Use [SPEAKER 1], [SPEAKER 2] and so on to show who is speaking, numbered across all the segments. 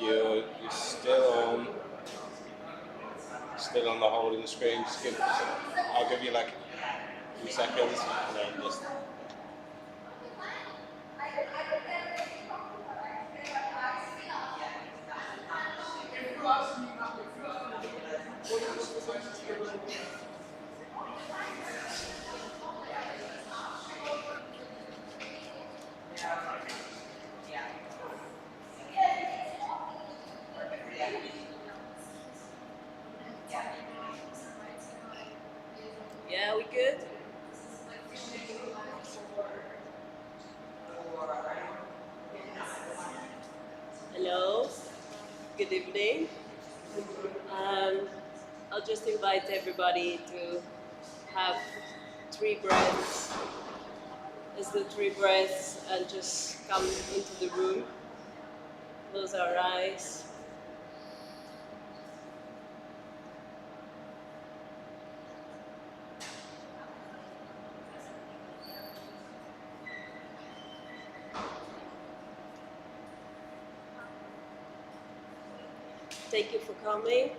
[SPEAKER 1] You're still on the holding screen. I'll give you like 2 seconds, and then just.
[SPEAKER 2] Yeah, we good? Hello, good evening. I'll just invite everybody to have 3 breaths. Let's do 3 breaths and just come into the room. Close our eyes. Thank you for coming.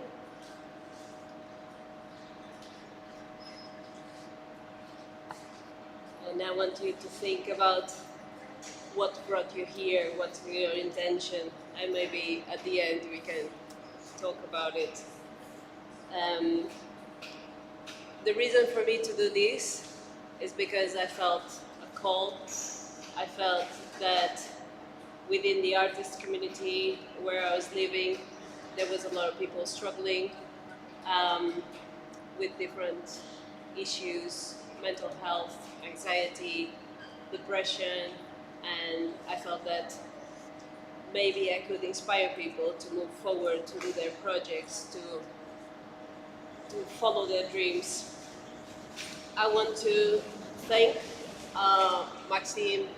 [SPEAKER 2] And I want you to think about what brought you here, what's your intention, and maybe at the end we can talk about it. The reason for me to do this is because I felt a call. I felt that within the artist community where I was living, there was a lot of people struggling with different issues, mental health, anxiety, depression, and I felt that maybe I could inspire people to move forward, to do their projects, to follow their dreams. I want to thank Maxine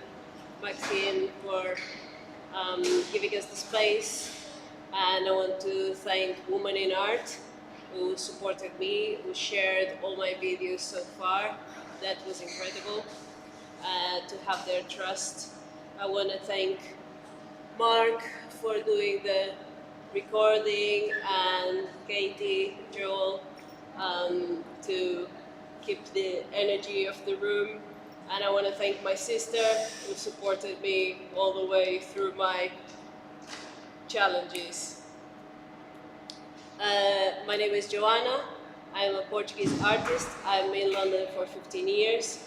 [SPEAKER 2] for giving us the space, and I want to thank Women in Art who supported me, who shared all my videos so far. That was incredible to have their trust. I want to thank Mark for doing the recording, and Katie, Joel, to keep the energy of the room. And I want to thank my sister who supported me all the way through my challenges. My name is Joanna. I'm a Portuguese artist. I'm in London for 15 years.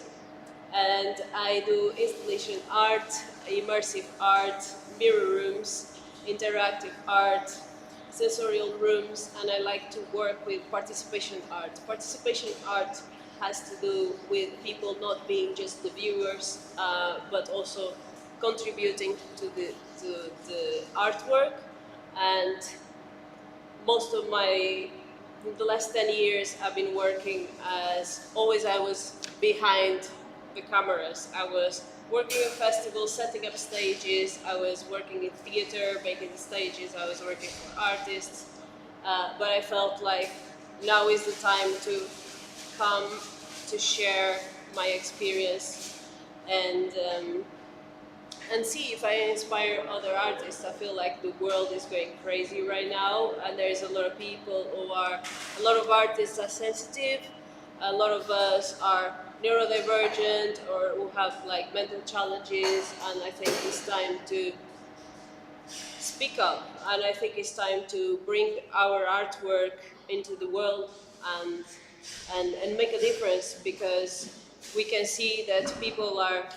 [SPEAKER 2] And I do installation art, immersive art, mirror rooms, interactive art, sensorial rooms, and I like to work with participation art. Participation art has to do with people not being just the viewers, but also contributing to the artwork. And most of the last 10 years, I've been working as always. I was behind the cameras. I was working in festivals, setting up stages. I was working in theater, making the stages. I was working for artists. But I felt like now is the time to come to share my experience and see if I inspire other artists. I feel like the world is going crazy right now, and there's a lot of people a lot of artists are sensitive, a lot of us are neurodivergent or who have like mental challenges, and I think it's time to speak up, and I think it's time to bring our artwork into the world and make a difference, because we can see that people are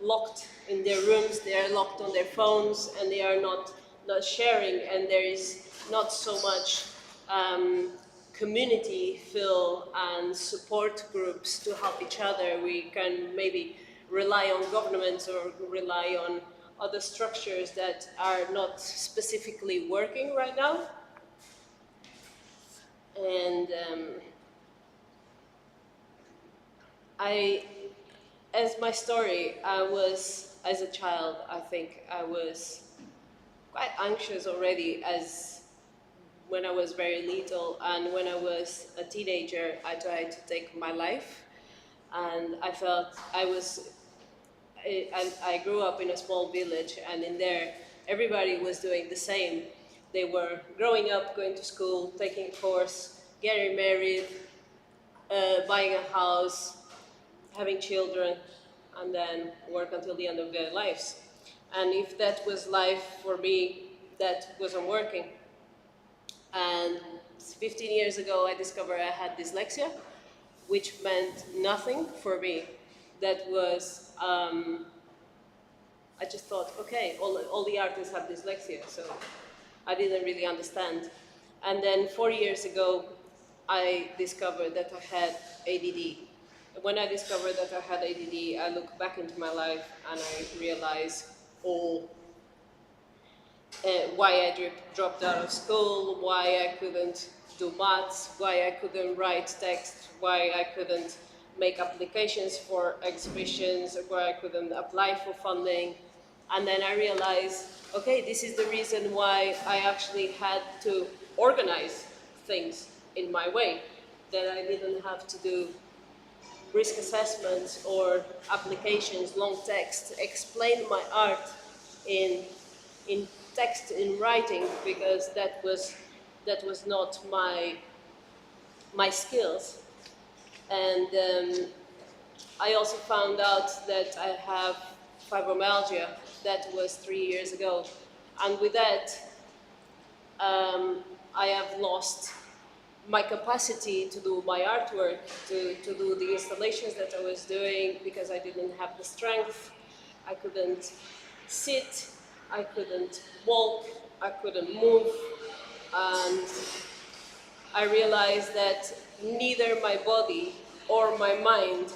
[SPEAKER 2] locked in their rooms, they are locked on their phones, and they are not sharing, and there is not so much community feel and support groups to help each other. We can maybe rely on governments or rely on other structures that are not specifically working right now. And as my story, as a child, I think I was quite anxious already when I was very little, and when I was a teenager, I tried to take my life, and I felt I grew up in a small village, and in there, everybody was doing the same. They were growing up, going to school, taking a course, getting married, buying a house, having children, and then work until the end of their lives. And if that was life for me, that wasn't working. And 15 years ago, I discovered I had dyslexia, which meant nothing for me. That was, I just thought, okay, all the artists have dyslexia, so I didn't really understand. And then 4 years ago, I discovered that I had ADD. When I discovered that I had ADD, I look back into my life and I realize all why I dropped out of school, why I couldn't do maths, why I couldn't write text, why I couldn't make applications for exhibitions, why I couldn't apply for funding. And then I realized, okay, this is the reason why I actually had to organize things in my way, that I didn't have to do risk assessments or applications, long text, explain my art in text, in writing, because that was not my skills. And I also found out that I have fibromyalgia. That was 3 years ago, and with that, I have lost my capacity to do my artwork, to do the installations that I was doing, because I didn't have the strength. I couldn't sit, I couldn't walk, I couldn't move, and I realized that neither my body or my mind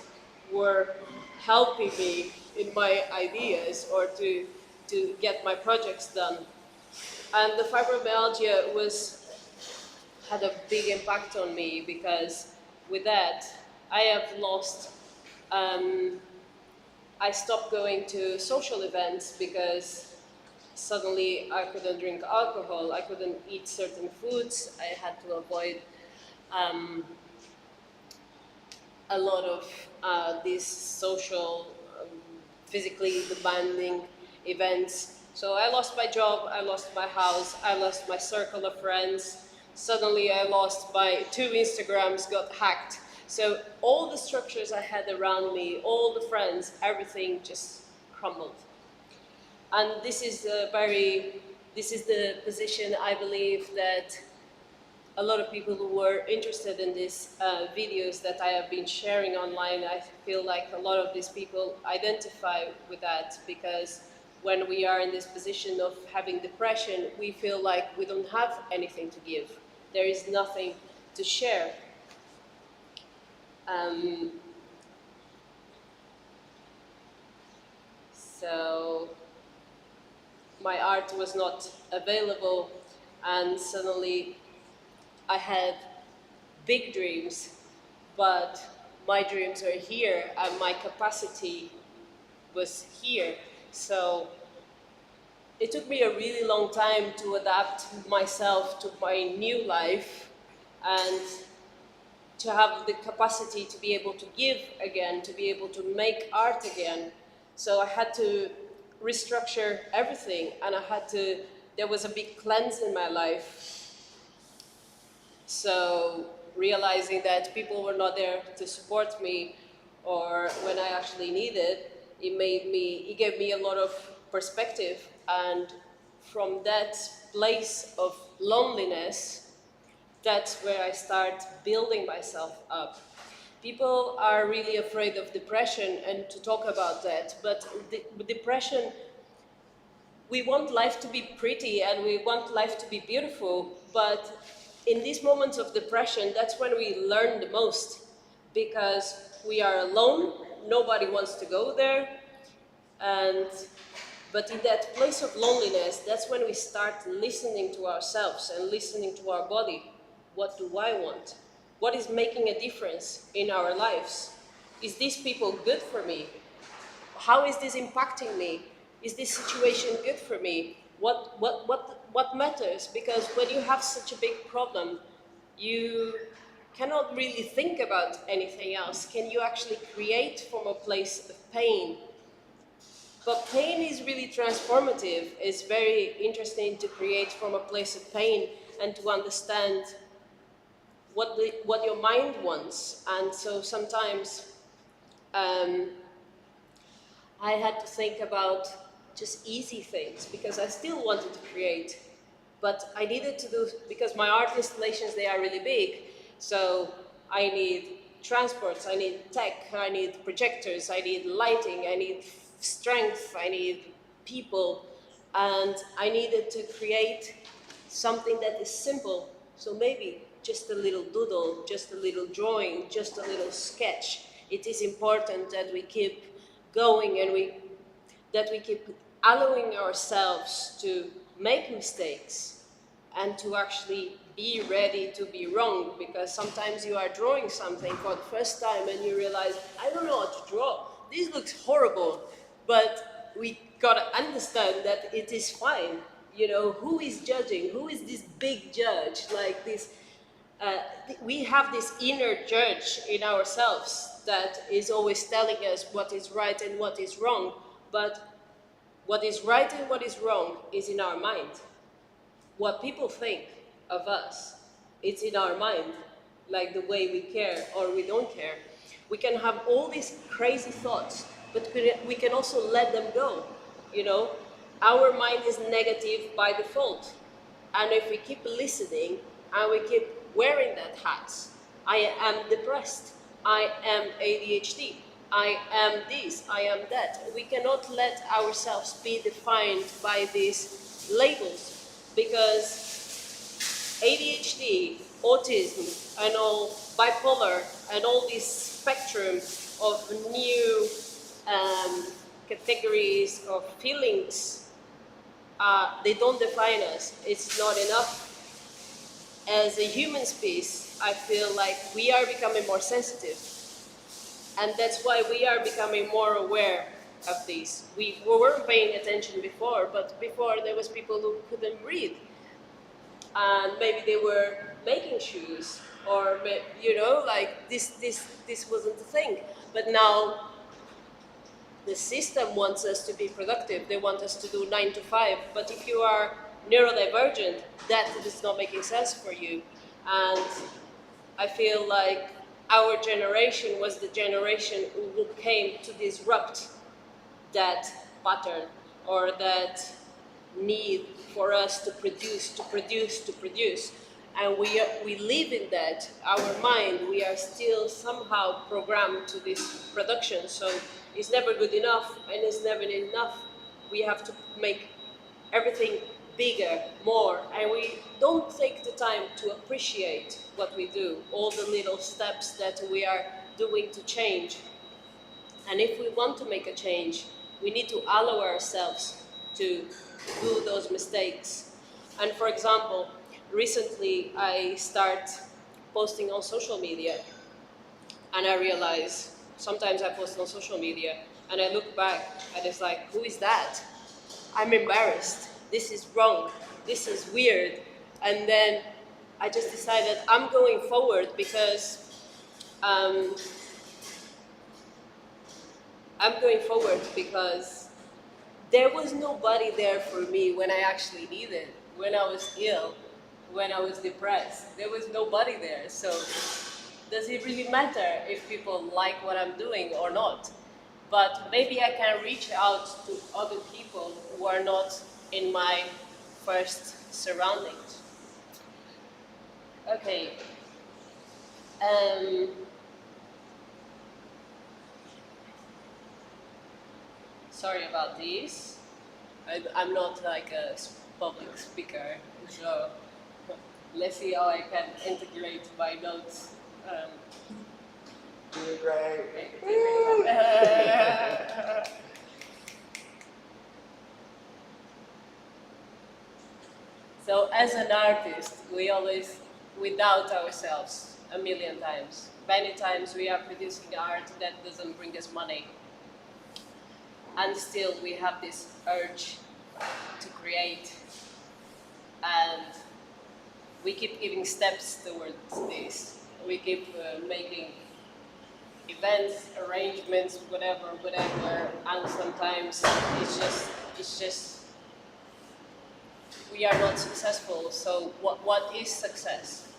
[SPEAKER 2] were helping me in my ideas or to get my projects done. And the fibromyalgia had a big impact on me, because with that, I have lost, I stopped going to social events because suddenly I couldn't drink alcohol, I couldn't eat certain foods, I had to avoid a lot of these social, physically demanding events. So I lost my job, I lost my house, I lost my circle of friends. Suddenly I lost my 2 Instagrams, got hacked. So all the structures I had around me, all the friends, everything just crumbled. And this is the position I believe that a lot of people who were interested in these videos that I have been sharing online, I feel like a lot of these people identify with that, because when we are in this position of having depression, we feel like we don't have anything to give. There is nothing to share. So my art was not available, and suddenly I had big dreams, but my dreams were here and my capacity was here. So it took me a really long time to adapt myself to my new life and to have the capacity to be able to give again, to be able to make art again. So I had to restructure everything, and there was a big cleanse in my life. So realizing that people were not there to support me, or when I actually needed, it gave me a lot of perspective. And from that place of loneliness, that's where I start building myself up. People are really afraid of depression and to talk about that, but depression, we want life to be pretty and we want life to be beautiful, but in these moments of depression, that's when we learn the most, because we are alone, nobody wants to go there, but in that place of loneliness, that's when we start listening to ourselves and listening to our body. What do I want? What is making a difference in our lives? Is these people good for me? How is this impacting me? Is this situation good for me? What matters? Because when you have such a big problem, you cannot really think about anything else. Can you actually create from a place of pain? But pain is really transformative. It's very interesting to create from a place of pain and to understand what your mind wants. And so sometimes I had to think about just easy things because I still wanted to create, but I needed to do, because my art installations, they are really big, so I need transports, I need tech, I need projectors, I need lighting, I need strength, I need people, and I needed to create something that is simple. So maybe just a little doodle, just a little drawing, just a little sketch. It is important that we keep going and that we keep allowing ourselves to make mistakes and to actually be ready to be wrong, because sometimes you are drawing something for the first time and you realize, I don't know how to draw. This looks horrible, but we gotta understand that it is fine. You know, who is judging? Who is this big judge? Like this, we have this inner judge in ourselves that is always telling us what is right and what is wrong. But what is right and what is wrong is in our mind. What people think of us, it's in our mind, like the way we care or we don't care. We can have all these crazy thoughts, but we can also let them go. You know, our mind is negative by default. And if we keep listening and we keep wearing that hat, I am depressed, I am ADHD, I am this, I am that. We cannot let ourselves be defined by these labels, because ADHD, autism, and all bipolar, and all this spectrum of new categories of feelings, they don't define us. It's not enough. As a human species, I feel like we are becoming more sensitive. And that's why we are becoming more aware of these. We weren't paying attention before, but before there was people who couldn't breathe. And maybe they were making shoes, or, you know, like this wasn't a thing. But now the system wants us to be productive. They want us to do 9 to 5. But if you are neurodivergent, that is not making sense for you. And I feel like our generation was the generation who came to disrupt that pattern, or that need for us to produce. And we live in that. Our mind, we are still somehow programmed to this production. So it's never good enough, and it's never enough. We have to make everything bigger, more, and we don't take the time to appreciate what we do, all the little steps that we are doing to change. And if we want to make a change, we need to allow ourselves to do those mistakes. And for example, recently I start posting on social media, and I realize sometimes I post on social media and I look back and it's like, who is that? I'm embarrassed. This is wrong. This is weird. And then I just decided I'm going forward, because there was nobody there for me when I actually needed, when I was ill, when I was depressed. There was nobody there. So does it really matter if people like what I'm doing or not? But maybe I can reach out to other people who are not in my first surroundings. Okay. Sorry about this. I'm not like a public speaker, so let's see how I can integrate my notes.
[SPEAKER 3] Doing great.
[SPEAKER 2] So as an artist, we always, we doubt ourselves a million times. Many times we are producing art that doesn't bring us money. And still we have this urge to create. And we keep giving steps towards this. We keep making events, arrangements, whatever, and sometimes it's just we are not successful. So what is success?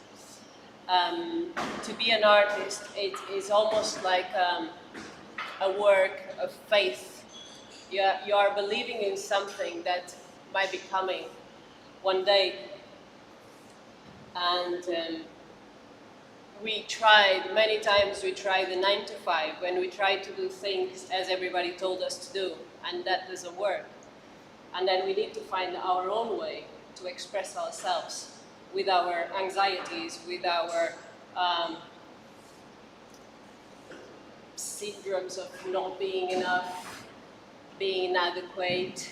[SPEAKER 2] To be an artist, it is almost like a work of faith. You are believing in something that might be coming one day, and we tried many times. We tried the 9 to 5 when we tried to do things as everybody told us to do, and that doesn't work. And then we need to find our own way to express ourselves with our anxieties, with our syndromes of not being enough, being inadequate,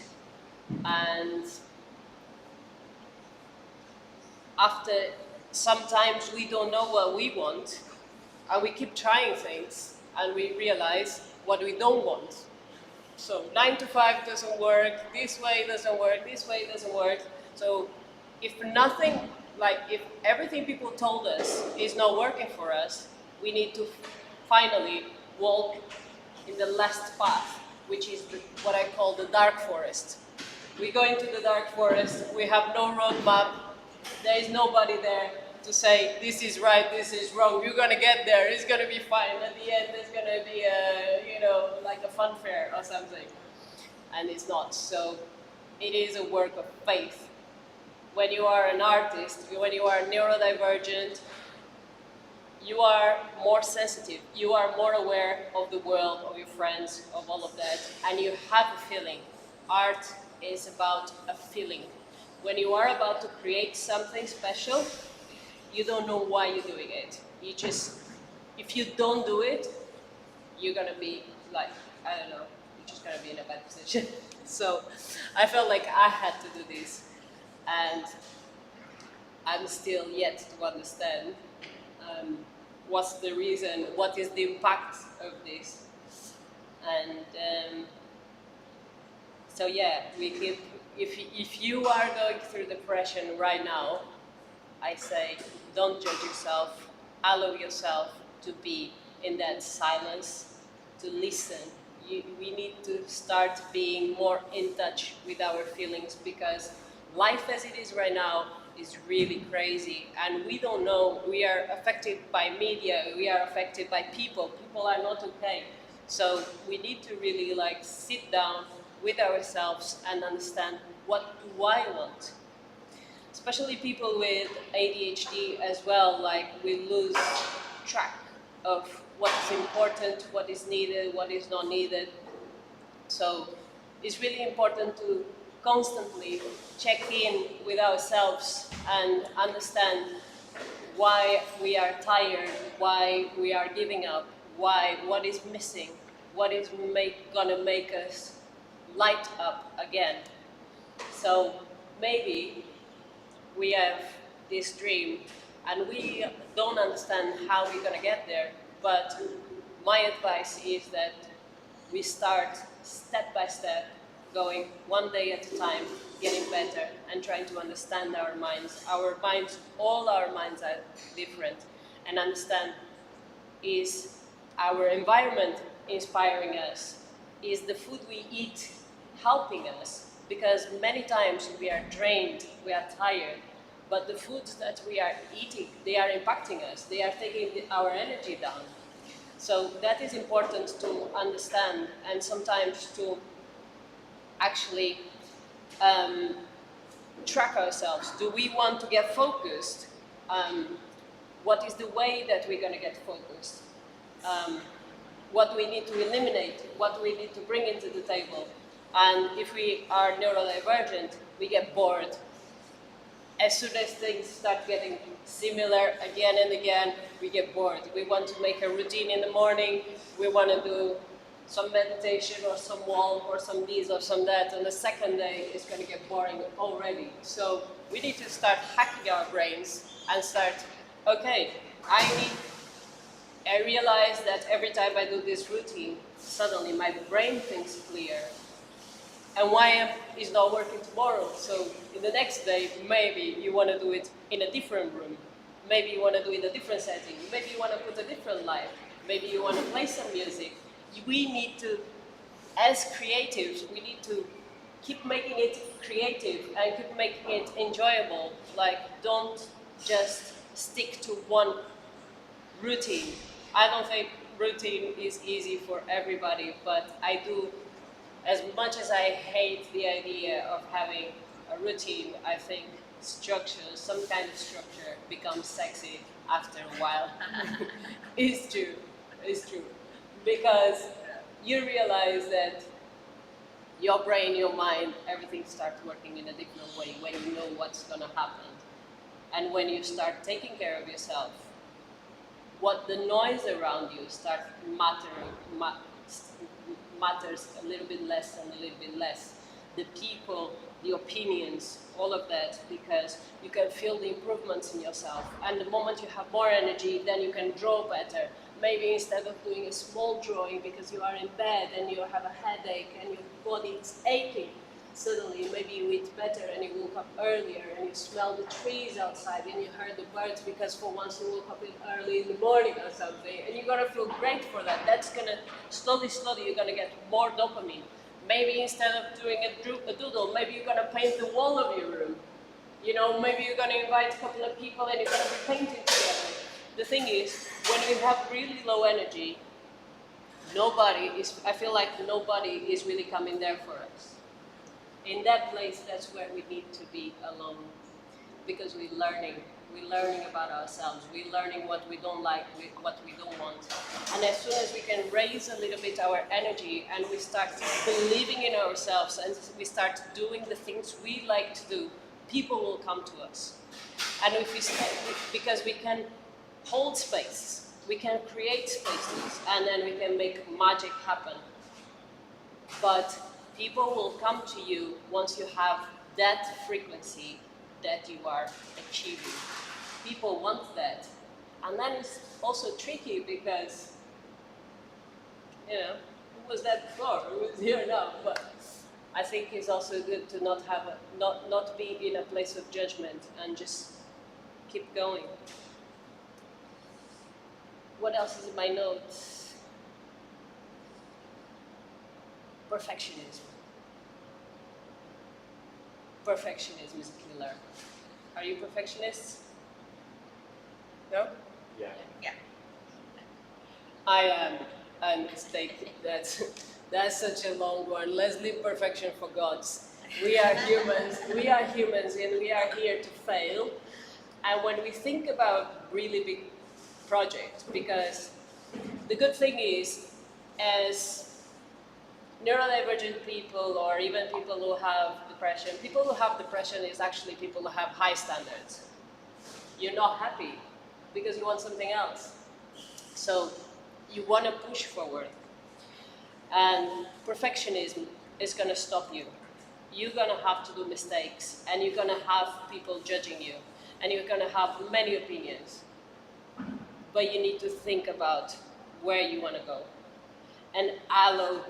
[SPEAKER 2] and after sometimes we don't know what we want, and we keep trying things, and we realize what we don't want. So 9 to 5 doesn't work, this way doesn't work, this way doesn't work. So if nothing, like if everything people told us is not working for us, we need to finally walk in the last path, which is what I call the dark forest. We go into the dark forest, we have no roadmap, there is nobody there to say this is right, this is wrong, you're gonna get there, it's gonna be fine. At the end there's gonna be like a fun fair or something. And it's not. So it is a work of faith. When you are an artist, when you are neurodivergent, you are more sensitive, you are more aware of the world, of your friends, of all of that, and you have a feeling. Art is about a feeling. When you are about to create something special, you don't know why you're doing it. You just, if you don't do it, you're gonna be like, I don't know, you're just gonna be in a bad position. So I felt like I had to do this, and I'm still yet to understand what's the reason, what is the impact of this. And so yeah, we keep, if you are going through depression right now, I say don't judge yourself, allow yourself to be in that silence, to listen. We need to start being more in touch with our feelings, because life as it is right now is really crazy, and we don't know. We are affected by media, we are affected by people. People are not okay. So we need to really like sit down with ourselves and understand, what do I want? Especially people with ADHD as well, like we lose track of what is important, what is needed, what is not needed. So it's really important to constantly check in with ourselves and understand why we are tired, why we are giving up, what is missing, what is gonna make us light up again. So maybe we have this dream and we don't understand how we're gonna get there, but my advice is that we start step by step, going one day at a time, getting better and trying to understand our minds. Our minds, all our minds are different, and understand, is our environment inspiring us? Is the food we eat helping us? Because many times we are drained, we are tired, but the foods that we are eating, they are impacting us, they are taking our energy down. So that is important to understand, and sometimes to actually track ourselves. Do we want to get focused? What is the way that we're going to get focused? What do we need to eliminate? What do we need to bring into the table? And if we are neurodivergent, we get bored. As soon as things start getting similar again and again, we get bored. We want to make a routine in the morning, we want to do some meditation or some walk or some this or some that, and the second day it's going to get boring already. So we need to start hacking our brains and start, okay, I realize that every time I do this routine, suddenly my brain thinks clear. And why is not working tomorrow? So in the next day, maybe you want to do it in a different room. Maybe you want to do it in a different setting. Maybe you want to put a different light. maybe you want to play some music. We need to, as creatives, we need to keep making it creative and keep making it enjoyable. Like, don't just stick to one routine. I don't think routine is easy for everybody, but I do, as much as I hate the idea of having a routine, I think structure, some kind of structure, becomes sexy after a while. It's true, it's true. Because you realize that your brain, your mind, everything starts working in a different way when you know what's gonna happen. And when you start taking care of yourself, what the noise around you starts matters a little bit less and a little bit less. The people, the opinions, all of that, because you can feel the improvements in yourself. And the moment you have more energy, then you can draw better. Maybe instead of doing a small drawing because you are in bed and you have a headache and your body is aching, suddenly maybe you eat better and you woke up earlier and you smell the trees outside and you heard the birds because for once you woke up early in the morning or something, and you're gonna feel great for that. That's gonna, slowly, you're gonna get more dopamine. Maybe instead of doing a doodle, maybe you're gonna paint the wall of your room. You know, maybe you're gonna invite a couple of people and you're gonna be painting together. The thing is, when you have really low energy, I feel like nobody is really coming there for us. In that place, that's where we need to be alone, because we're learning about ourselves, we're learning what we don't like, what we don't want. And as soon as we can raise a little bit our energy and we start believing in ourselves and we start doing the things we like to do, people will come to us. And if we start, because we can hold space, we can create spaces, and then we can make magic happen. But people will come to you once you have that frequency that you are achieving. People want that. And then it's also tricky because, you know, who was that before? Who is here now? But I think it's also good to not be in a place of judgment and just keep going. What else is in my notes? Perfectionism. Perfectionism is a killer. Are you perfectionists? No?
[SPEAKER 1] Yeah.
[SPEAKER 3] Yeah.
[SPEAKER 2] I am. And that's such a long one. Let's leave perfection for gods. We are humans. We are humans, and we are here to fail. And when we think about really big projects, because the good thing is, as neurodivergent people or even people who have depression is actually people who have high standards. You're not happy because you want something else. So you want to push forward. And perfectionism is going to stop you. You're going to have to do mistakes, and you're going to have people judging you, and you're going to have many opinions. But you need to think about where you want to go and allow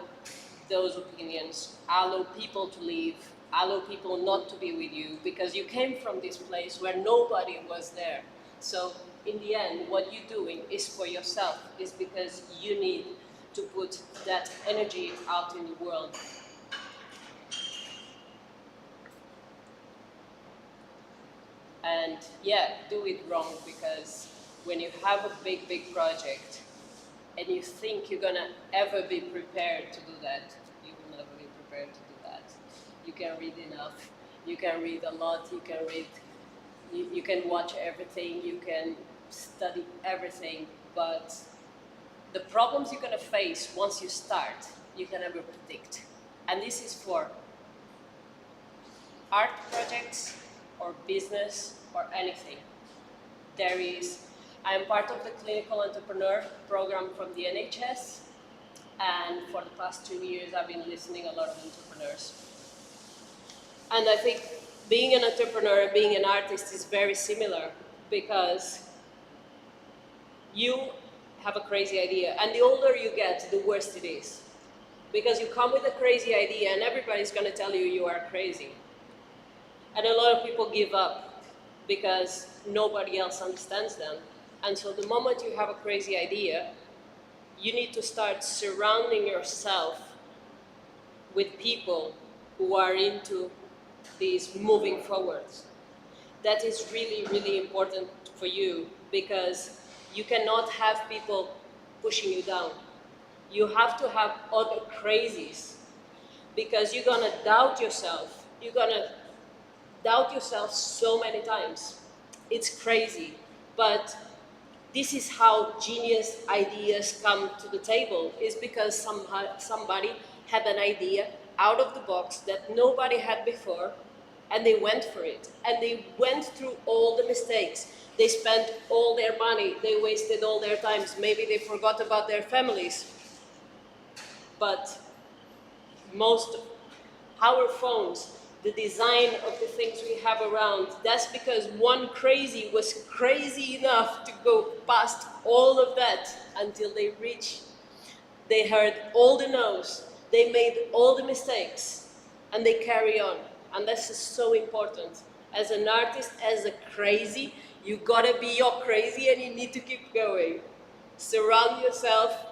[SPEAKER 2] those opinions, allow people to leave, allow people not to be with you, because you came from this place where nobody was there. So in the end, what you're doing is for yourself, is because you need to put that energy out in the world. And yeah, do it wrong, because when you have a big project, and you think you're gonna ever be prepared to do that, you will never be prepared to do that. You can read enough, you can read a lot, you can watch everything, you can study everything, but the problems you're gonna face once you start, you can never predict. And this is for art projects or business or anything. I'm part of the Clinical Entrepreneur program from the NHS, and for the past 2 years I've been listening a lot of entrepreneurs. And I think being an entrepreneur and being an artist is very similar, because you have a crazy idea, and the older you get, the worse it is. Because you come with a crazy idea and everybody's going to tell you you are crazy. And a lot of people give up because nobody else understands them. And so the moment you have a crazy idea, you need to start surrounding yourself with people who are into these moving forwards. That is really, really important for you, because you cannot have people pushing you down. You have to have other crazies, because you're gonna doubt yourself. You're gonna doubt yourself so many times. It's crazy, but this is how genius ideas come to the table, is because somebody had an idea out of the box that nobody had before, and they went for it. And they went through all the mistakes. They spent all their money, they wasted all their times, maybe they forgot about their families. But most our phones, the design of the things we have around, that's because one crazy was crazy enough to go past all of that until they heard all the no's, they made all the mistakes, and they carry on. And this is so important. As an artist, as a crazy, you gotta be your crazy and you need to keep going. Surround yourself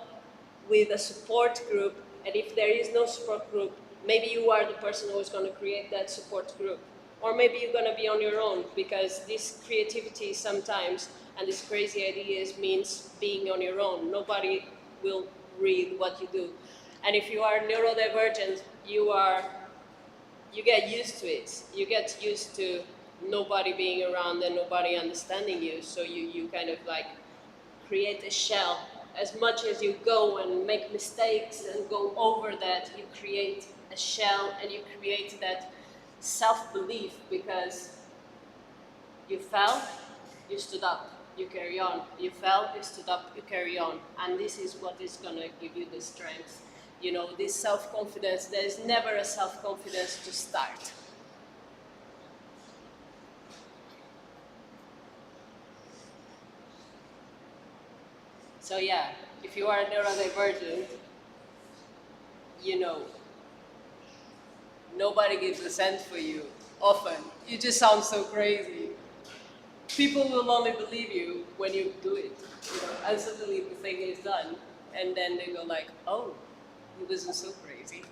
[SPEAKER 2] with a support group, and if there is no support group, maybe you are the person who is going to create that support group. Or maybe you're going to be on your own, because this creativity sometimes and these crazy ideas means being on your own. Nobody will read what you do. And if you are neurodivergent, you get used to it. You get used to nobody being around and nobody understanding you. So you kind of like create a shell. As much as you go and make mistakes and go over that, you create a shell and you create that self-belief, because you fell, you stood up, you carry on. You fell, you stood up, you carry on. And this is what is going to give you the strength. You know, this self-confidence. There is never a self-confidence to start. So yeah, if you are a neurodivergent, you know, nobody gives a cent for you, often. You just sound so crazy. People will only believe you when you do it, you know, and suddenly the thing is done, and then they go like, oh, he wasn't so crazy.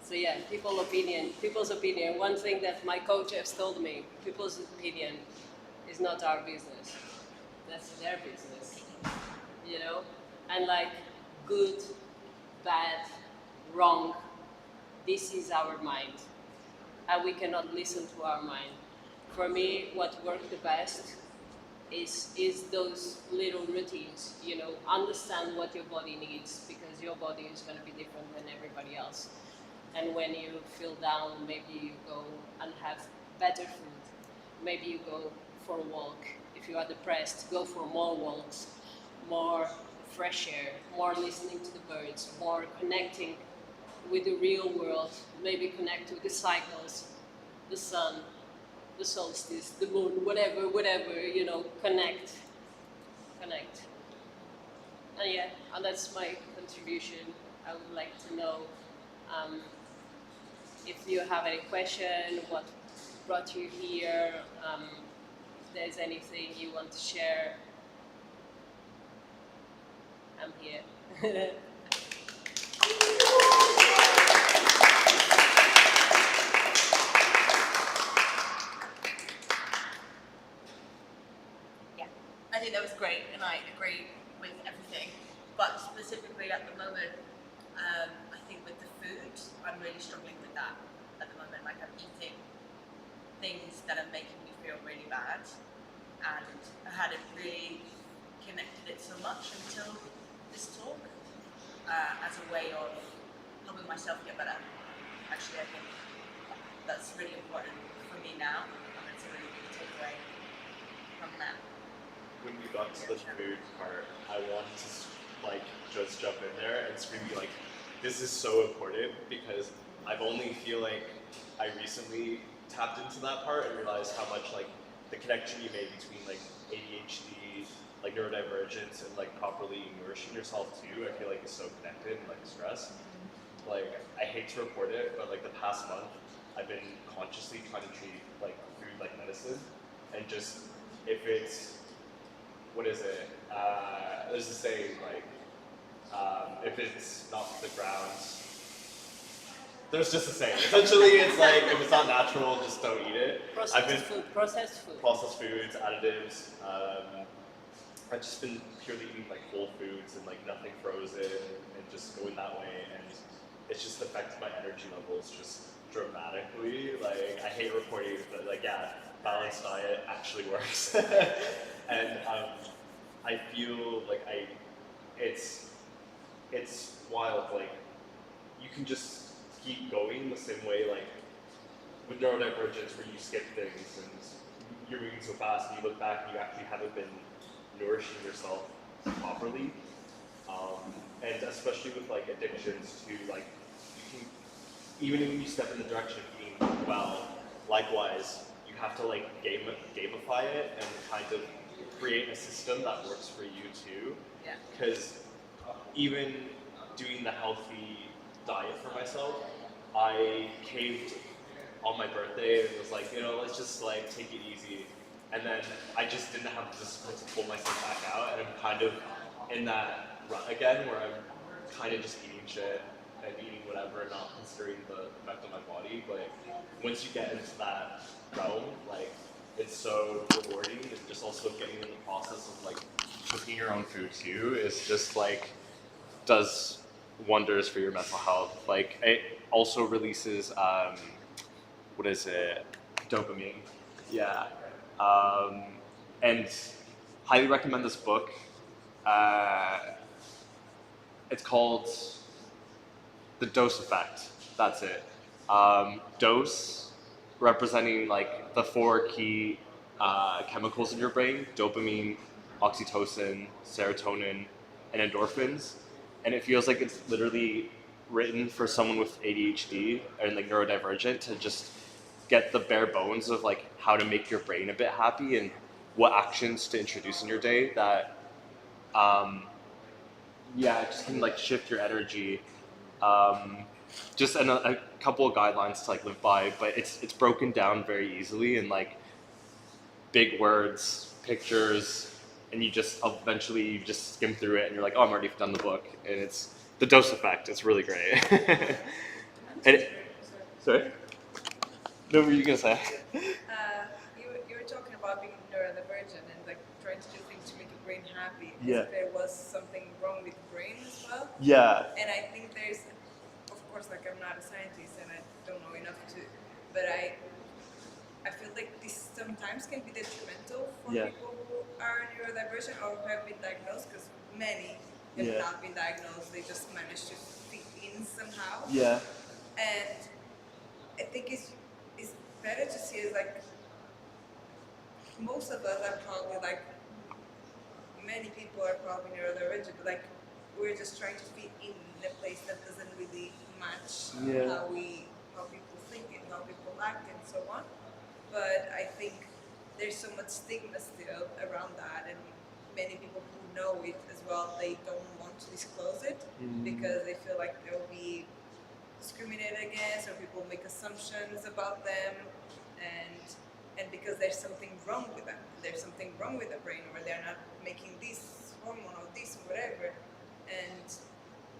[SPEAKER 2] So yeah, people's opinion. One thing that my coach has told me, people's opinion is not our business. That's their business, you know? And like, good, bad, wrong, this is our mind. And we cannot listen to our mind. For me, what worked the best is those little routines, you know, understand what your body needs, because your body is going to be different than everybody else. And when you feel down, maybe you go and have better food. Maybe you go for a walk. If you are depressed, go for more walks, more fresh air, more listening to the birds, more connecting with the real world. Maybe connect with the cycles, the sun, the solstice, the moon, whatever, you know, connect. And yeah, and that's my contribution. I would like to know if you have any question, what brought you here, if there's anything you want to share, I'm here.
[SPEAKER 3] I think that was great, and I agree with everything. But specifically at the moment, I think with the food, I'm really struggling with that at the moment. Like, I'm eating things that are making me feel really bad, and I hadn't really connected it so much until this talk, as a way of helping myself get better. Actually, I think that's really important for me now, and it's a really big takeaway from that.
[SPEAKER 4] When we got to the food part, I wanted to like just jump in there and scream like, this is so important, because I've only feel like I recently tapped into that part and realized how much like the connection you made between like ADHD, like neurodivergence, and like properly nourishing yourself too. I feel like is so connected, and like stress. like I hate to report it, but like the past month, I've been consciously trying to treat like food like medicine, and just if it's what is it? There's a saying like if it's not the ground. There's just a saying. Essentially, it's like if it's not natural, just don't eat it.
[SPEAKER 2] Processed food.
[SPEAKER 4] Processed foods, additives. I've just been purely eating like whole foods and like nothing frozen and just going that way, and it's just affected my energy levels just dramatically. Like I hate reporting, but like yeah, balanced diet actually works, and I feel like it's wild. Like you can just keep going the same way, like with neurodivergence, where you skip things and you're moving so fast, and you look back and you actually haven't been nourishing yourself properly. And especially with like addictions to like, you can, even when you step in the direction of eating well, likewise, you have to like gamify it and kind of create a system that works for you too.
[SPEAKER 3] Yeah.
[SPEAKER 4] Because even doing the healthy diet for myself, I caved on my birthday and was like, let's just like take it easy. And then I just didn't have the discipline to pull myself back out, and I'm kind of in that rut again where I'm kind of just eating shit and eating whatever, not considering the effect on my body. But once you get into that realm, like it's so rewarding, and just also getting in the process of like cooking your own food too is just like does wonders for your mental health. Like it also releases what is it? Dopamine. Yeah. And highly recommend this book. It's called The Dose Effect. That's it. Dose representing like the 4 key chemicals in your brain: dopamine, oxytocin, serotonin, and endorphins. And it feels like it's literally written for someone with ADHD and like neurodivergent to just get the bare bones of like how to make your brain a bit happy and what actions to introduce in your day that just can like shift your energy. Just a couple of guidelines to like live by, but it's broken down very easily in like big words, pictures, and you just eventually skim through it and you're like, oh, I'm already done the book. And it's The Dose Effect. It's really great. Sorry? No, what were you gonna say?
[SPEAKER 5] You were talking about being neurodivergent and like trying to do things to make your brain happy.
[SPEAKER 4] Yeah.
[SPEAKER 5] If there was something wrong with the brain as well.
[SPEAKER 4] Yeah.
[SPEAKER 5] And I think there's, of course, like I'm not a scientist and I don't know enough to, but I feel like this sometimes can be detrimental for people who are neurodivergent or who have been diagnosed, because many have not been diagnosed. They just manage to fit in somehow.
[SPEAKER 4] Yeah.
[SPEAKER 5] And I think it's better to see it like most of us are probably like, many people are probably neurodivergent, but like we're just trying to fit in a place that doesn't really match how people think and how people act and so on. But I think there's so much stigma still around that, and many people who know it as well, they don't want to disclose it because they feel like they'll be discriminated against, or people make assumptions about them, and because there's something wrong with them, there's something wrong with the brain, or they're not making this hormone or this or whatever. And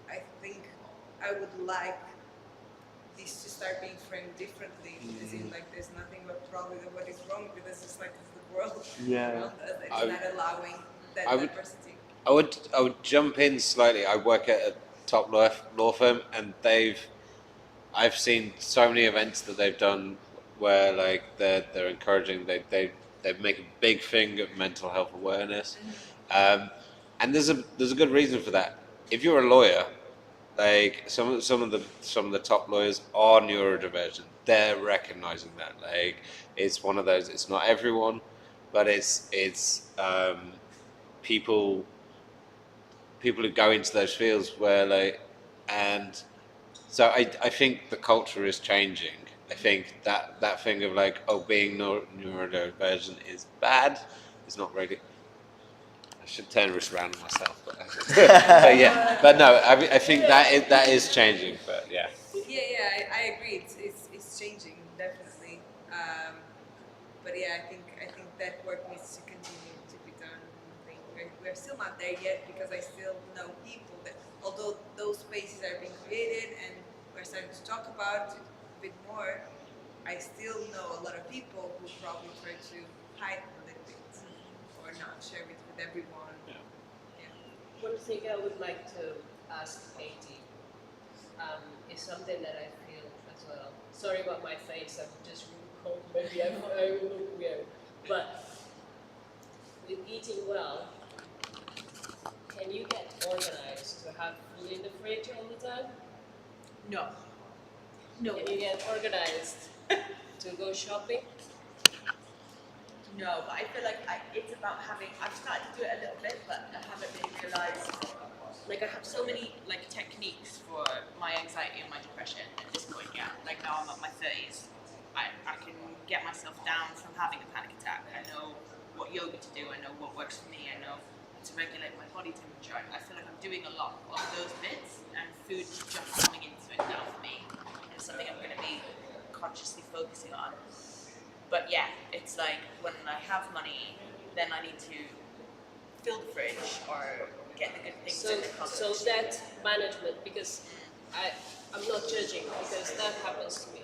[SPEAKER 5] I think I would like this to start being framed differently, as in like there's nothing but probably what is wrong with us, it's like the world around us that's not allowing that diversity.
[SPEAKER 6] I would jump in slightly. I work at a top law firm, and I've seen so many events that they've done where like they're encouraging, they make a big thing of mental health awareness, and there's a good reason for that. If you're a lawyer, like some of the top lawyers are neurodivergent. They're recognizing that. Like it's one of those. It's not everyone, but it's people who go into those fields where like, and so I think the culture is changing. I think that thing of like, oh, being neurodivergent is bad. It's not really. I should turn this around on myself, but no, I think that is changing. But yeah.
[SPEAKER 5] But yeah, I think that work needs to continue to be done. I think we're still not there yet because I still know people that, although those spaces are being created and we're starting to talk about it a bit more, I still know a lot of people who probably try to hide a little bit or not share it with everyone.
[SPEAKER 1] Yeah.
[SPEAKER 5] Yeah.
[SPEAKER 2] One thing I would like to ask Katie is something that I feel as well. Sorry about my face, I'm just really cold. Maybe I look weird. But with eating well, can you get organized to have food in the fridge all the time?
[SPEAKER 3] No. No.
[SPEAKER 2] Can you get organized to go shopping?
[SPEAKER 3] No, but I feel like it's about having. I've started to do it a little bit, but I haven't really realised. Like I have so many like techniques for my anxiety and my depression at this point. Yeah, like now I'm at my 30s. I can get myself down from having a panic attack. I know what yoga to do. I know what works for me. I know to regulate my body temperature. I feel like I'm doing a lot of those bits, and food is just coming into it now for me. And it's something I'm going to be consciously focusing on. But yeah, it's like when I have money, then I need to fill the fridge or get the good things in the cupboard.
[SPEAKER 2] So that management, because I'm not judging, because that happens to me.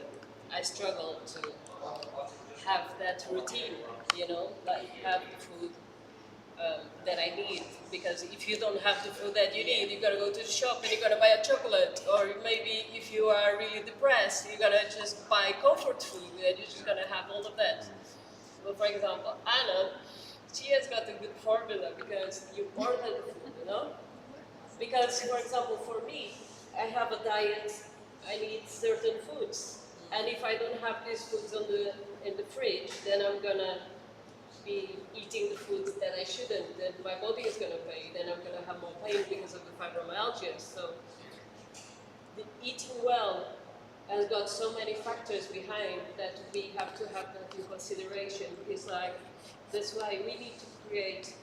[SPEAKER 2] I struggle to have that routine, like have the food that I need. Because if you don't have the food that you need, you gotta go to the shop and you gotta buy a chocolate. Or maybe if you are really depressed, you gotta just buy comfort food and you're just gonna have all of that. But for example, Anna, she has got a good formula because you order the food, Because, for example, for me, I have a diet, I need certain foods. And if I don't have these foods in the fridge, then I'm gonna be eating the foods that I shouldn't, then my body is gonna pay, then I'm gonna have more pain because of the fibromyalgia. So the eating well has got so many factors behind that we have to have that in consideration. It's like, that's why we need to create,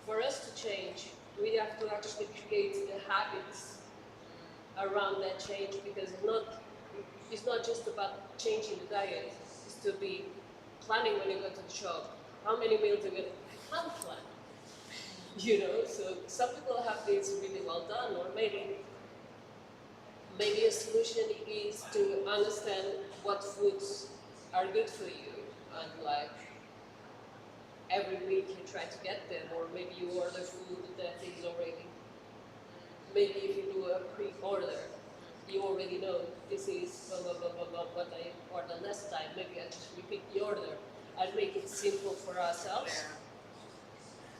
[SPEAKER 2] for us to change, we have to actually create the habits around that change, because it's not just about changing the diet, it's to be planning when you go to the shop. How many meals are you going to can't plan? So some people have this really well done, or maybe a solution is to understand what foods are good for you, and like every week you try to get them, or maybe you order food that is already, maybe if you do a pre-order, you already know this is blah, blah, blah, blah, blah, what I ordered last time. Maybe I just repeat the order and make it simple for ourselves.
[SPEAKER 5] Yeah.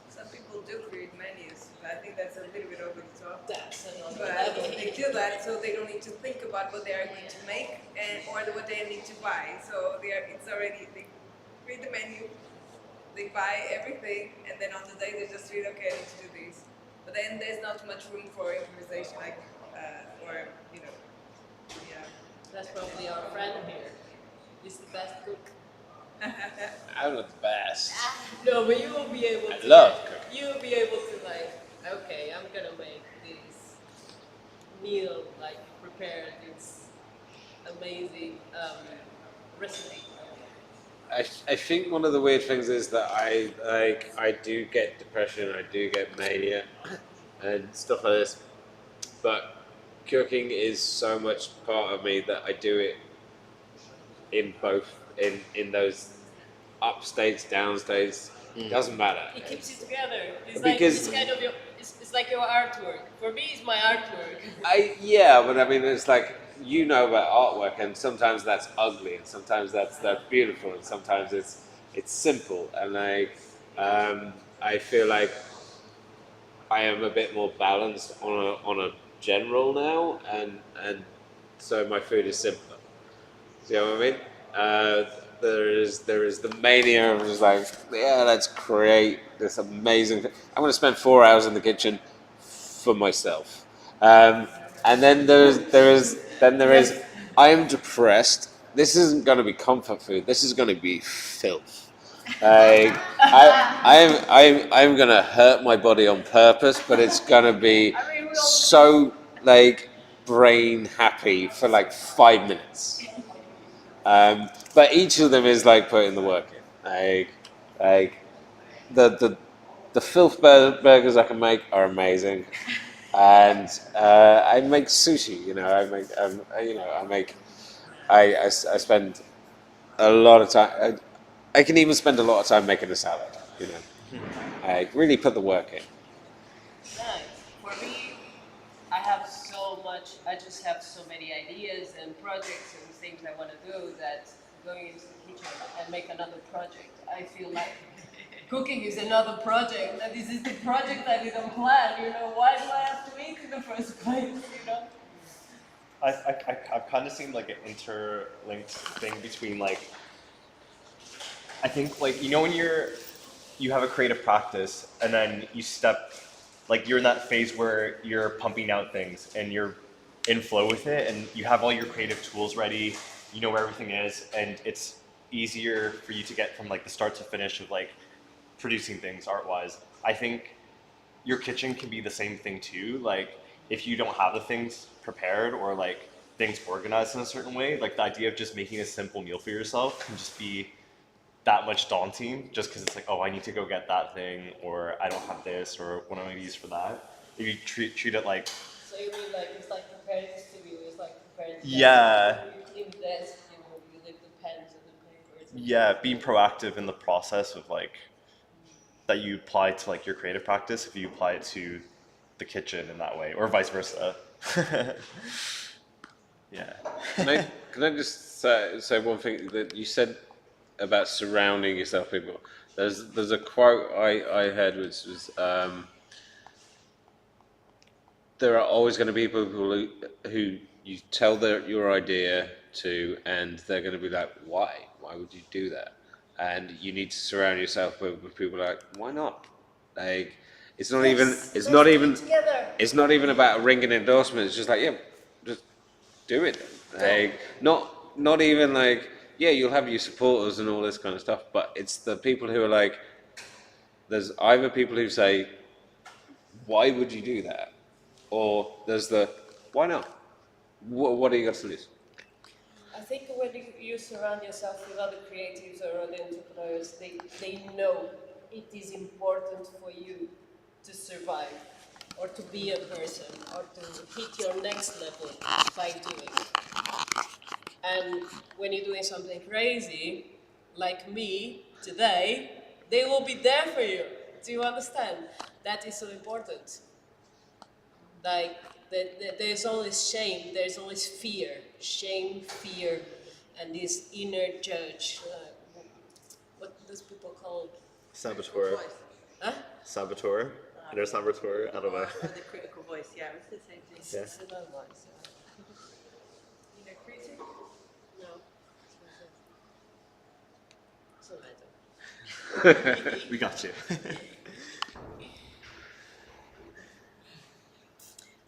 [SPEAKER 5] Some people do create menus, but I think that's a little bit over the top.
[SPEAKER 2] That's another
[SPEAKER 5] But
[SPEAKER 2] level.
[SPEAKER 5] they do that so they don't need to think about what they are going to make or what they need to buy. So they read the menu, they buy everything, and then on the day they just read, okay, I need to do this. But then there's not much room for improvisation, yeah.
[SPEAKER 2] That's probably our friend here. He's the best cook.
[SPEAKER 6] I'm not the best.
[SPEAKER 2] No, but you will be able to.
[SPEAKER 6] I love cooking.
[SPEAKER 2] You will be able to okay, I'm gonna make this meal, prepare this amazing recipe.
[SPEAKER 6] I think one of the weird things is that I do get depression, I do get mania, and stuff like this, but cooking is so much part of me that I do it in both in those up states, down states. Doesn't matter.
[SPEAKER 2] It keeps you together. It's
[SPEAKER 6] Because-
[SPEAKER 2] like it's kind of it's like your artwork. For me, it's my artwork.
[SPEAKER 6] But I mean, it's like, about artwork, and sometimes that's ugly, and sometimes that's beautiful, and sometimes it's simple, and I feel like I am a bit more balanced on a general now, and so my food is simpler. See what I mean? There is the mania of just like, yeah, let's create this amazing thing. I'm going to spend 4 hours in the kitchen for myself, and then there is I am depressed. This isn't going to be comfort food. This is going to be filth. Like, I'm going to hurt my body on purpose, but it's going to be so brain happy for 5 minutes. But each of them is putting the work in. Like the filth burgers I can make are amazing, and I make sushi. You know, I make. I spend a lot of time. I can even spend a lot of time making a salad. You know, I really put the work in.
[SPEAKER 2] Nice. For me, I have so much. I just have so many ideas and projects and things I want to do that going into the kitchen and make another project. I feel like cooking is another project. That this is the project I didn't plan. You know, why do I have to eat in the first place? You know.
[SPEAKER 4] I've kind of seen like an interlinked thing between like I think like you know when you have a creative practice and then you step like you're in that phase where you're pumping out things and you're in flow with it and you have all your creative tools ready, you know where everything is, and it's easier for you to get from like the start to finish of like producing things art wise. I think your kitchen can be the same thing too. Like if you don't have the things prepared or like things organized in a certain way, like the idea of just making a simple meal for yourself can just be that much daunting just because it's like, oh, I need to go get that thing, or I don't have this, or what am I going to use for that? If you treat it like,
[SPEAKER 2] So you mean like it's like preparing the studio, it's like preparing the
[SPEAKER 4] yeah,
[SPEAKER 2] desk. You clean the desk, you leave the pens and the papers. And
[SPEAKER 4] yeah, being proactive in the process of like, that you apply to like your creative practice, if you apply it to the kitchen in that way, or vice versa. Yeah.
[SPEAKER 6] Can I just say one thing that you said about surrounding yourself with people? There's a quote I heard which was there are always going to be people who you tell your idea to, and they're going to be like, why would you do that? And you need to surround yourself with people like, why not? Like it's not even
[SPEAKER 2] yes, let's do it together.
[SPEAKER 6] it's not even about a ringing endorsement. It's just like, yeah, just do it. Like not even like, yeah, you'll have your supporters and all this kind of stuff, but it's the people who are like, there's either people who say, why would you do that, or there's the why not? What are you got to lose?
[SPEAKER 2] I think when you surround yourself with other creatives or other entrepreneurs, they know it is important for you to survive or to be a person or to hit your next level by doing it. And when you're doing something crazy, like me today, they will be there for you. Do you understand? That is so important. Like there's always shame, there's always fear, shame, fear, and this inner judge. What does people call?
[SPEAKER 4] Saboteur.
[SPEAKER 2] Huh?
[SPEAKER 4] Saboteur. Inner saboteur. I don't know.
[SPEAKER 3] Or the critical voice, yeah, it's the same thing.
[SPEAKER 4] Yeah.
[SPEAKER 2] It's another one.
[SPEAKER 3] Inner critic?
[SPEAKER 2] No. So matter.
[SPEAKER 4] We got you.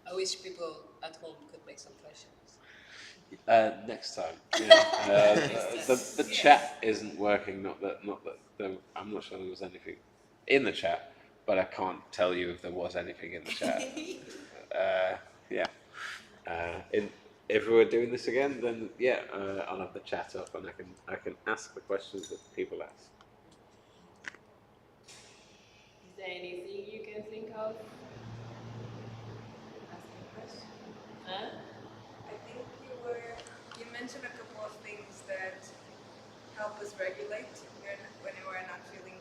[SPEAKER 2] I wish people at home could make some questions.
[SPEAKER 6] Next time. Yeah. The chat isn't working. I'm not sure there was anything in the chat, but I can't tell you if there was anything in the chat. Yeah. If we were doing this again, then yeah, I'll have the chat up and I can ask the questions that people ask.
[SPEAKER 2] Is there anything you can think of?
[SPEAKER 5] Asking a question.
[SPEAKER 2] Huh?
[SPEAKER 5] I think you mentioned a couple of things that help us regulate when we're not feeling,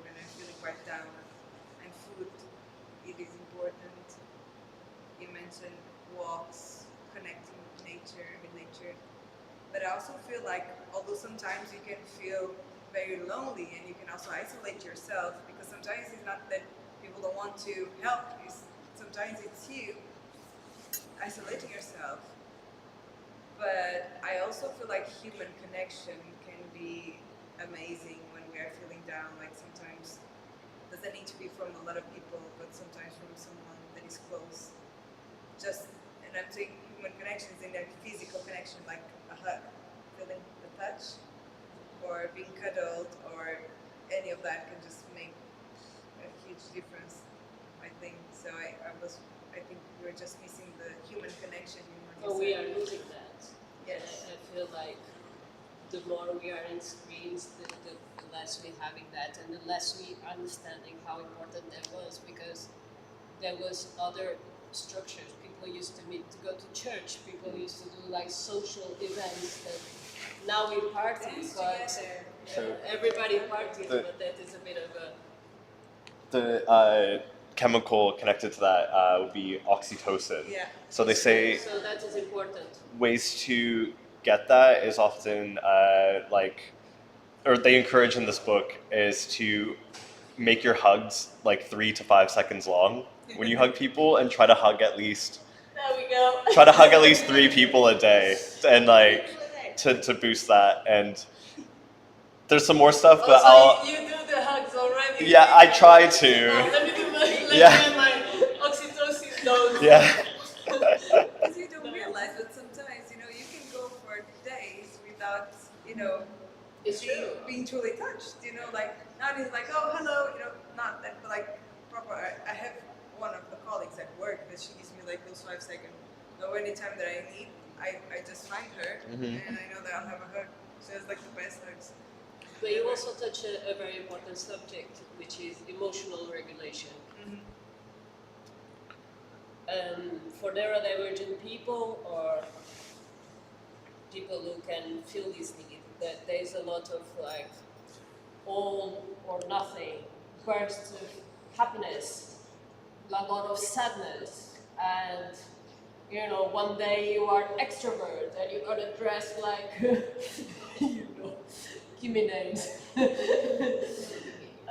[SPEAKER 5] when I'm feeling quite down. And food, it is important. You mentioned walks, connecting with nature. But I also feel like, although sometimes you can feel very lonely and you can also isolate yourself, because sometimes it's not that people don't want to help you, sometimes it's you isolating yourself. But I also feel like human connection can be amazing when we are feeling down. Like sometimes it doesn't need to be from a lot of people, but sometimes from someone that is close. And I'm saying human connections in that physical connection, like a hug, feeling the touch, or being cuddled, or any of that can just make a huge difference, I think. So I think we're just missing the human connection.
[SPEAKER 2] But we are losing that.
[SPEAKER 5] Yes.
[SPEAKER 2] And I feel like the more we are in screens, the less we having that, and the less we understanding how important that was, because there was other structures. People used to meet to go to church. People used to do like social events. That now we party, but everybody parties. But that is a bit of a
[SPEAKER 4] The chemical connected to that would be oxytocin.
[SPEAKER 5] Yeah.
[SPEAKER 4] So they say
[SPEAKER 2] so that is important.
[SPEAKER 4] ways to get that is often or they encourage in this book is to make your hugs like 3 to 5 seconds long when you hug people, and try to hug at least
[SPEAKER 2] There we go.
[SPEAKER 4] try to hug at least 3 people a day, and like to boost that. And there's some more stuff, but
[SPEAKER 2] Also, you do the hugs already.
[SPEAKER 4] yeah, I try to.
[SPEAKER 2] Let me do my,
[SPEAKER 4] Yeah.
[SPEAKER 2] my oxytocin dose.
[SPEAKER 4] Yeah.
[SPEAKER 5] Because you don't realize that sometimes, you can go for days without,
[SPEAKER 2] It's true.
[SPEAKER 5] being truly touched. Like nowadays, like, oh, hello, not that, but like proper. I have one of the colleagues at work that she gives me like those 5 seconds. So anytime that I need, I just find her, and I know that I'll have a hug. She has like the best hugs.
[SPEAKER 2] But you also touch a very important subject, which is emotional regulation. For neurodivergent people or people who can feel this need, that there's a lot of like all or nothing bursts of happiness, a lot of sadness, and one day you are extrovert and you're gonna dress like give me names.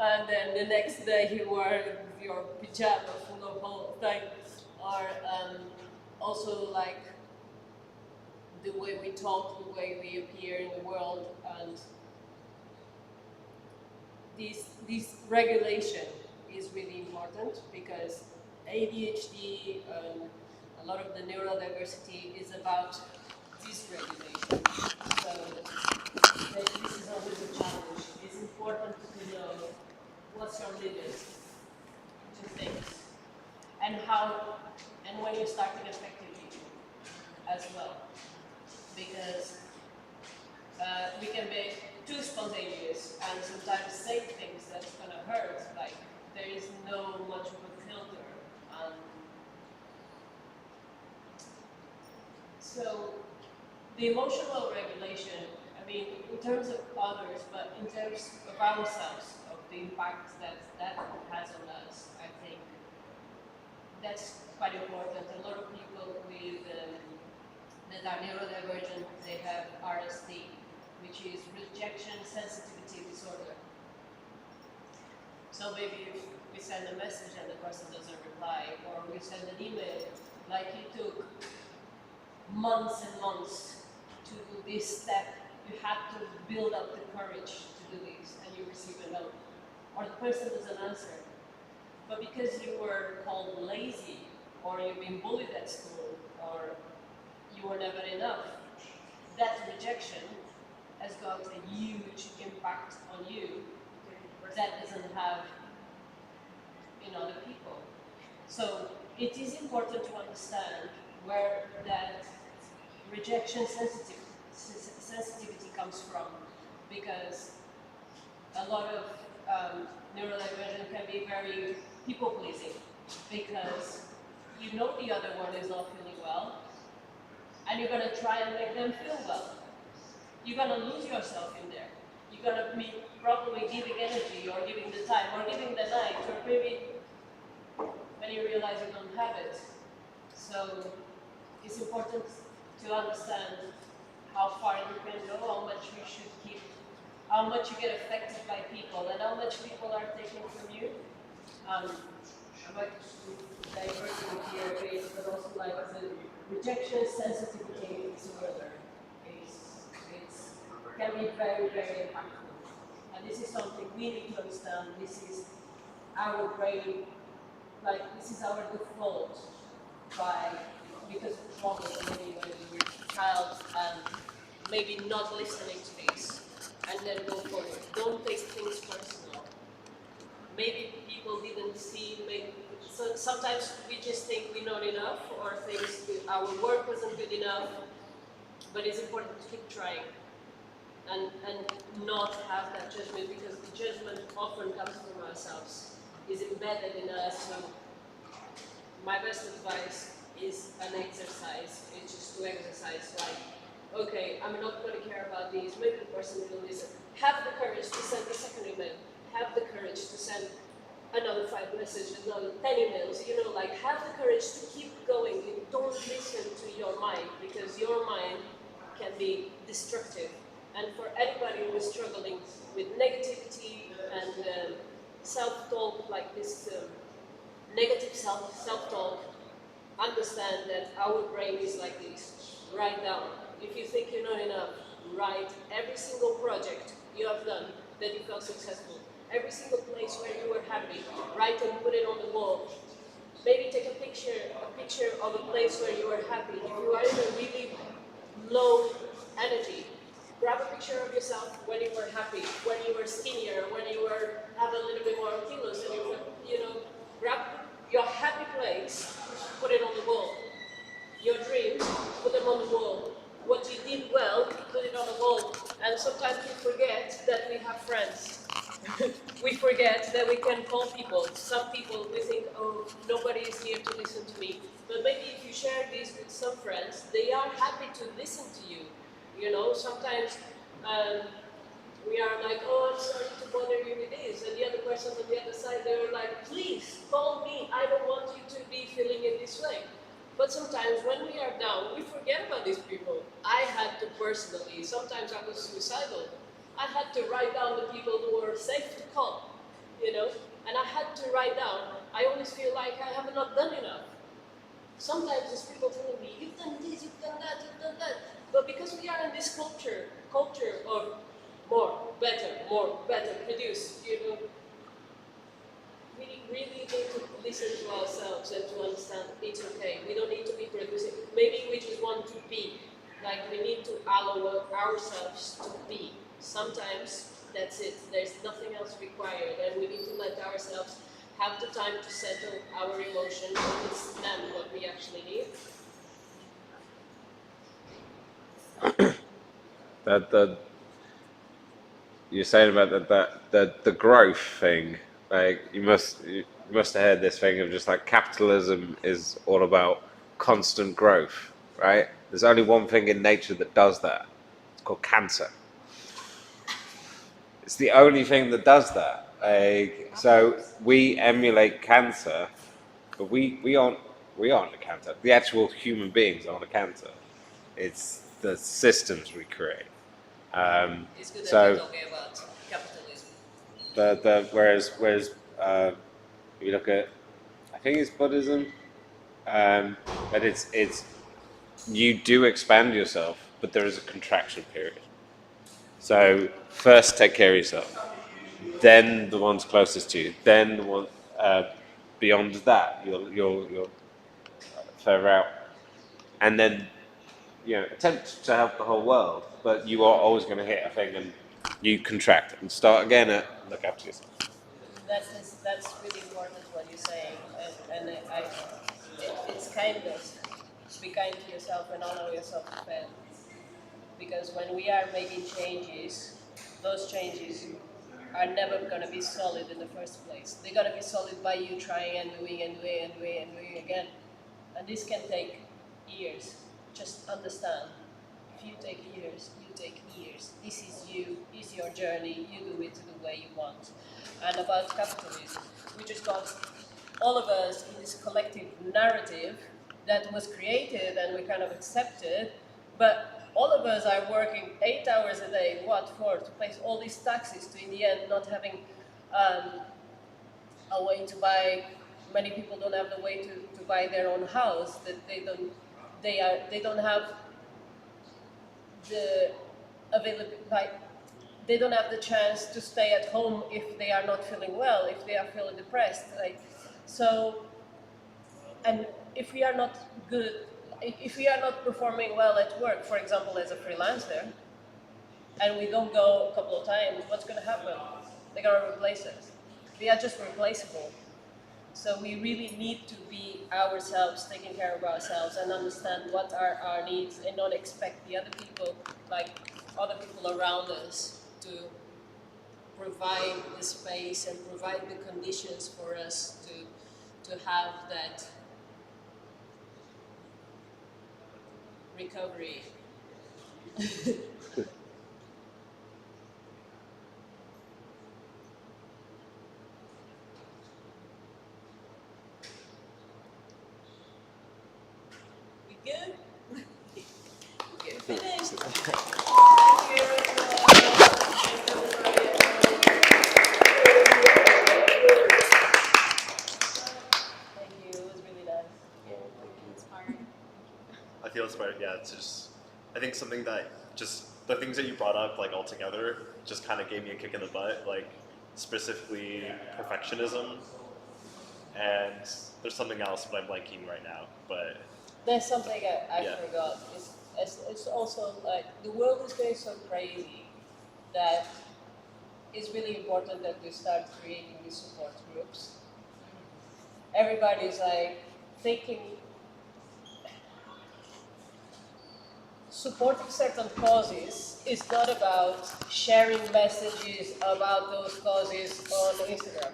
[SPEAKER 2] And then the next day you wear your pajama full of whole thing. Or also like the way we talk, the way we appear in the world, and this regulation is really important, because ADHD and a lot of the neurodiversity is about dysregulation. So this is always a challenge. It's important to know what's your limit to things, and when you're starting effectively as well, because we can be too spontaneous and sometimes say things that's gonna hurt. Like there is no much of a filter. So the emotional regulation, I mean, in terms of others, but in terms of ourselves, of the impact that has on us, I think that's quite important. A lot of people with that are neurodivergent, they have RSD, which is rejection sensitivity disorder. So maybe if we send a message and the person doesn't reply, or we send an email, like it took months and months to do this step, you had to build up the courage to do this, and you receive a no, or the person doesn't answer. But because you were called lazy, or you've been bullied at school, or you were never enough, that rejection has got a huge impact on you that doesn't have in other people. So it is important to understand where that rejection sensitivity comes from, because a lot of neurodivergent can be very people-pleasing, because you know the other one is not feeling well, and you're going to try and make them feel well. You're going to lose yourself in there. You're going to be probably giving energy, or giving the time, or giving the night, or maybe when you realize you don't have it. So it's important to understand how far you can go, how much you should keep, how much you get affected by people, and how much people are taking from you. I might divert here a bit, but also like the rejection sensitivity disorder can be very, very impactful. And this is something we need to understand. This is our brain, like this is our default because of trauma maybe when we were a child, and maybe not listening to this, and then go forward. Don't take things personal. Maybe people didn't see, so sometimes we just think we're not enough, or things our work wasn't good enough, but it's important to keep trying. and not have that judgment, because the judgment often comes from ourselves, is embedded in us. So my best advice is an exercise. It's just to exercise, like, okay, I'm not going to care about these. Maybe the person will listen. Have the courage to send a second email. Have the courage to send another 5 messages, another 10 emails. You know, like, have the courage to keep going. You don't listen to your mind, because your mind can be destructive. And for anybody who is struggling with negativity and self-talk, like this negative self-talk, understand that our brain is like this. Write down. If you think you're not enough, write every single project you have done that you felt successful. Every single place where you were happy, write and put it on the wall. Maybe take a picture of a place where you were happy. If you are in a really low energy, grab a picture of yourself when you were happy, when you were skinnier, when you were have a little bit more kilos, and you know, grab your happy place, put it on the wall. Your dreams, put them on the wall. What you did well, put it on the wall. And sometimes we forget that we have friends. We forget that we can call people. Some people, we think, oh, nobody is here to listen to me. But maybe if you share this with some friends, they are happy to listen to you. You know, sometimes we are like, oh, I'm sorry to bother you with this. And the other person on the other side, they're like, please, call me. I don't want you to be feeling in this way. But sometimes when we are down, we forget about these people. I had to personally, sometimes I was suicidal. I had to write down the people who were safe to call, you know? And I had to write down, I always feel like I have not done enough. Sometimes there's people telling me, you've done this, you've done that, you've done that. But because we are in this culture of more, better, produce, you know, we really need to listen to ourselves and to understand it's okay. We don't need to be producing. Maybe we just want to be. Like, we need to allow ourselves to be. Sometimes that's it. There's nothing else required, and we need to let ourselves have the time to settle our emotions and understand what we actually need.
[SPEAKER 6] That you're saying about the growth thing, like you must have heard this thing of just like capitalism is all about constant growth, right? There's only one thing in nature that does that. It's called cancer. It's the only thing that does that. Like, so we emulate cancer, but we aren't a cancer. The actual human beings aren't a cancer. It's the systems we create.
[SPEAKER 2] It's good that
[SPEAKER 6] So
[SPEAKER 2] you're talking about capitalism.
[SPEAKER 6] whereas if you look at, I think it's Buddhism, but it's you do expand yourself, but there is a contraction period. So first take care of yourself, then the ones closest to you, then the one beyond that you'll further out, and then attempt to help the whole world, but you are always going to hit a thing and you contract and start again at look after yourself.
[SPEAKER 2] That's really important what you're saying, and it's kindness. Be kind to yourself and allow yourself to fail. Because when we are making changes, those changes are never going to be solid in the first place. They're going to be solid by you trying and doing and doing and doing and doing again. And this can take years. Just understand. If you take years, you take years. This is you, this is your journey, you do it the way you want. And about capitalism, we just got all of us in this collective narrative that was created and we kind of accepted, but all of us are working 8 hours a day, what for? To pay all these taxes, to in the end not having a way to buy. Many people don't have the way to buy their own house, that they don't have the availability, like, they don't have the chance to stay at home if they are not feeling well, if they are feeling depressed. Like, so, and if we are not good, if we are not performing well at work, for example, as a freelancer, and we don't go a couple of times, what's going to happen? They're going to replace us. We are just replaceable. So we really need to be ourselves, taking care of ourselves, and understand what are our needs, and not expect the other people, like, other people around us to provide the space and provide the conditions for us to have that recovery. We good? We're finished. Thank you. It was really nice.
[SPEAKER 3] Inspiring.
[SPEAKER 4] I feel inspired. Yeah, it's just, I think something that just the things that you brought up like all together just kind of gave me a kick in the butt. Like specifically perfectionism, and there's something else, but I'm blanking right now. But
[SPEAKER 2] There's something I
[SPEAKER 4] Yeah.
[SPEAKER 2] forgot. It's also like the world is going so crazy that it's really important that we start creating these support groups. Everybody's like thinking, supporting certain causes is not about sharing messages about those causes on Instagram.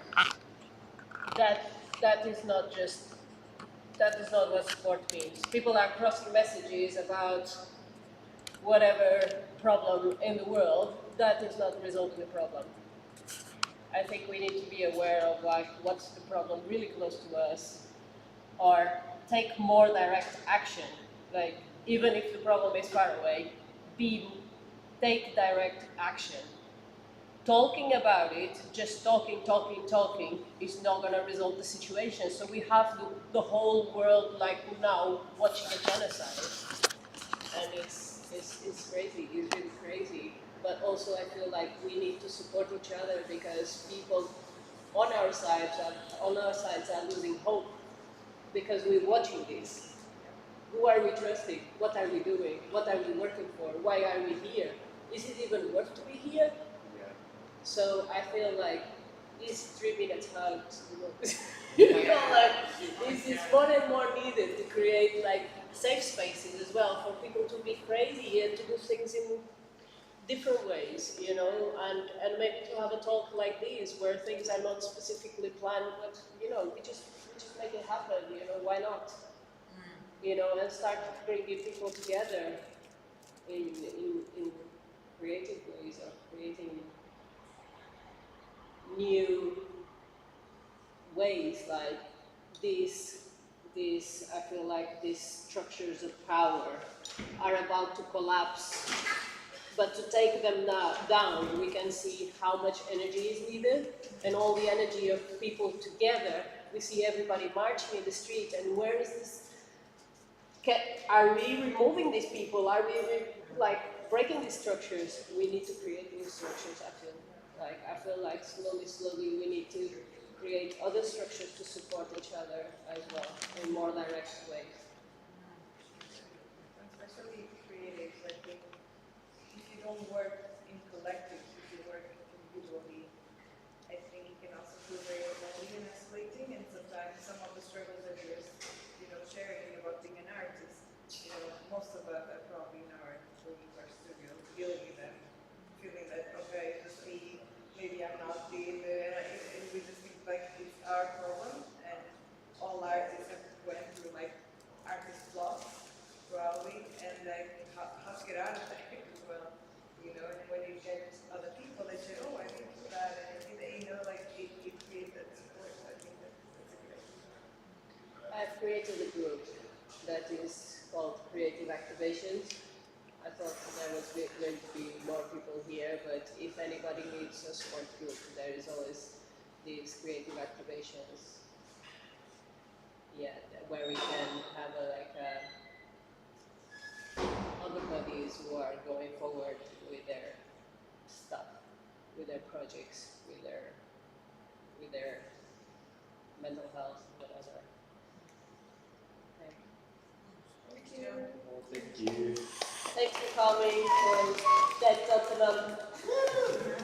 [SPEAKER 2] That is not just that is not what support means. People are crossing messages about whatever problem in the world. That is not resolving the problem. I think we need to be aware of like what's the problem really close to us, or take more direct action. Like even if the problem is far away, take direct action. Talking about it, just talking, is not going to resolve the situation. So we have the whole world like now watching a genocide, and it's crazy. It's really crazy. But also, I feel like we need to support each other because people on our sides are losing hope because we're watching this. Who are we trusting? What are we doing? What are we working for? Why are we here? Is it even worth to be here? So I feel like these 3 minutes hugs, like this is more and more needed to create like safe spaces as well for people to be crazy and to do things in different ways, and maybe to have a talk like this where things are not specifically planned, but we just make it happen. Why not? And start bringing people together in creative ways of creating new ways, like these I feel like these structures of power are about to collapse, but to take them down, we can see how much energy is needed, and all the energy of people together. We see everybody marching in the street, and where is this? Are we removing these people? Are we like breaking these structures? We need to create new structures. I feel like slowly we need to create other structures to support each other as well in more direct ways.
[SPEAKER 5] Especially creatives, I think if you don't work in collectives, if you work individually, I think it can also feel very lonely and isolating, and sometimes some of the struggles that you're sharing about being an artist, most of us are probably in our rooms or studios dealing with them, feeling that, okay, it's just me, maybe I'm not being there, and we just think like it's our problem, and all artists have went through like artist blocks, probably, and like how to get out of that as well, and when you get other people, they say, oh, I didn't do that, and like it creates that support. I think that's a great.
[SPEAKER 2] I've created a group that is called Creative Activations. I thought there was going to be more people here, but if anybody needs a support group, there is always these Creative Activations. Yeah, where we can have other buddies who are going forward with their stuff, with their projects, with their mental health, whatever. Okay.
[SPEAKER 5] Thank you.
[SPEAKER 4] well, thank you.
[SPEAKER 2] Thanks for coming, for that Tottenham.